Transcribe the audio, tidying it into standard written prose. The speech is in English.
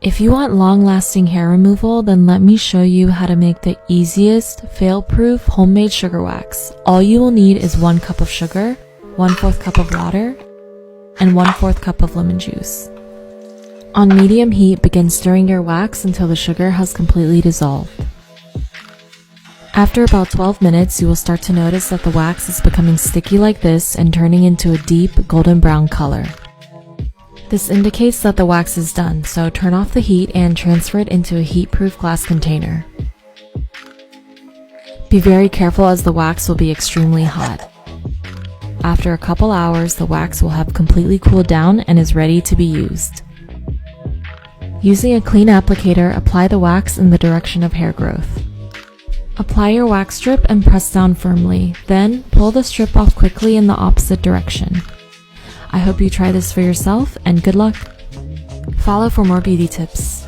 If you want long-lasting hair removal, then let me show you how to make the easiest, fail-proof homemade sugar wax. All you will need is 1 cup of sugar, 1/4 cup of water, and 1/4 cup of lemon juice. On medium heat, begin stirring your wax until the sugar has completely dissolved. After about 12 minutes, you will start to notice that the wax is becoming sticky like this and turning into a deep golden brown color. This indicates that the wax is done, so turn off the heat and transfer it into a heat-proof glass container. Be very careful as the wax will be extremely hot. After a couple hours, the wax will have completely cooled down and is ready to be used. Using a clean applicator, apply the wax in the direction of hair growth. Apply your wax strip and press down firmly, then pull the strip off quickly in the opposite direction. I hope you try this for yourself, and good luck! Follow for more beauty tips.